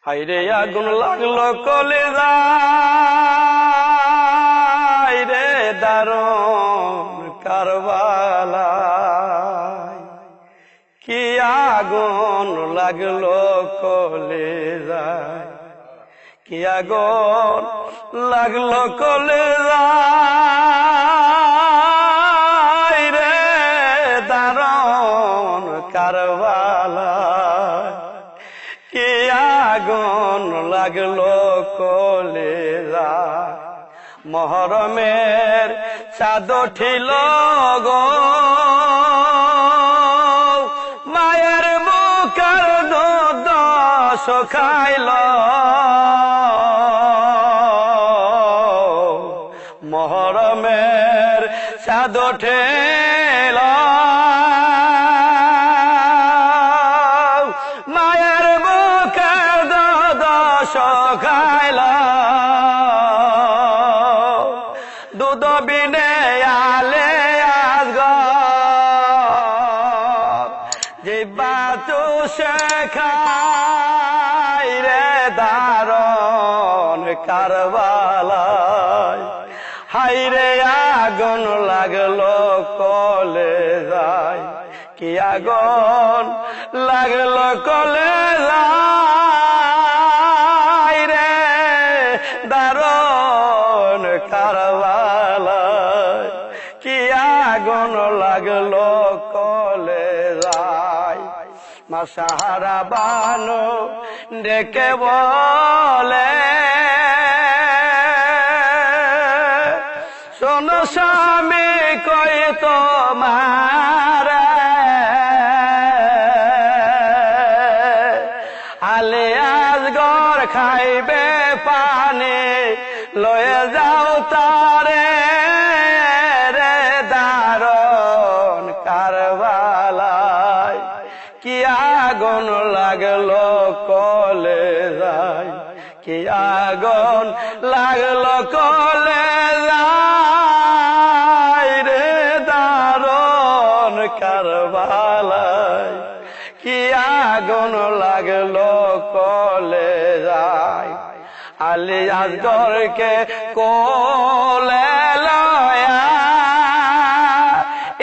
হাইরে আগুন লাগলো কলিজায় রে দারুণ কারবালায়, কি আগুন লাগলো কলিজায়, কি আগুন লাগলো কলিজায় রে দারুণ কারবালায়, কি আগুন লাগলো কলিজায়। মহরমের চাঁদ উঠিল গো মায়ের বুকের দুধ শুকাইল, মহরমের চাঁদ উঠিল মায়ের বুকের দুধ শুকাইল, দুধ বিনে আলে আসগর যে বাতু শেখাই রে দারুণ কারবালায়, হাইরে আগুন লাগলো কলিজায়, কি আগুন লাগলো কলিজায় রে দারুণ কারবালায়, কি আগুন লাগলো কলিজায়। মা সাহারা বানু ডেকে বলে শোনো স্বামী কই তোমার আলে আসগর খাইবে পানি লয়ে যাও তারে রে দারুণ কারবালায়, কি আগুন লাগলো কলিজায়, কি আগুন লাগলো কলিজায় রে দারুণ কারবালায়, কি আগুন লাগলো কলিজায়। আলী আসগরকে কোলে লয়া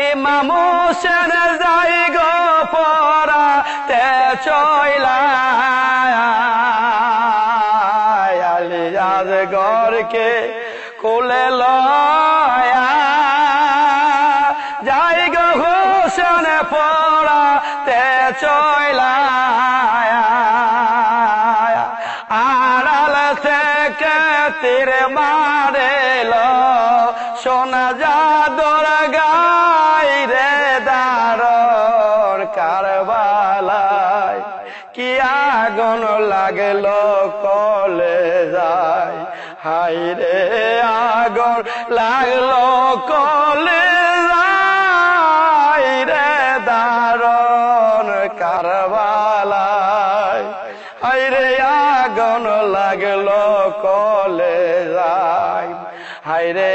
ইমাম হোসেন যাই গো পরাতে চইলা, আলী আসগরকে কোলে লয়া যাই গো হোসেন পরাতে চইলা, আড়াল থেকে তীর মারেল সোনা জাদুর গাই রে দারুণ কারবালায়, কি আগুন লাগলো কলিজায়, হাইরে আগুন লাগলো কলিজায় রে দারুণ কারবালায়, হাইরে আগুন লাগলো কলিজায়, হাইরে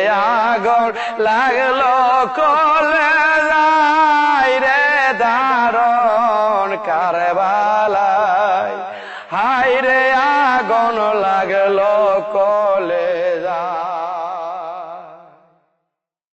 আগুন লাগলো কলিজায়।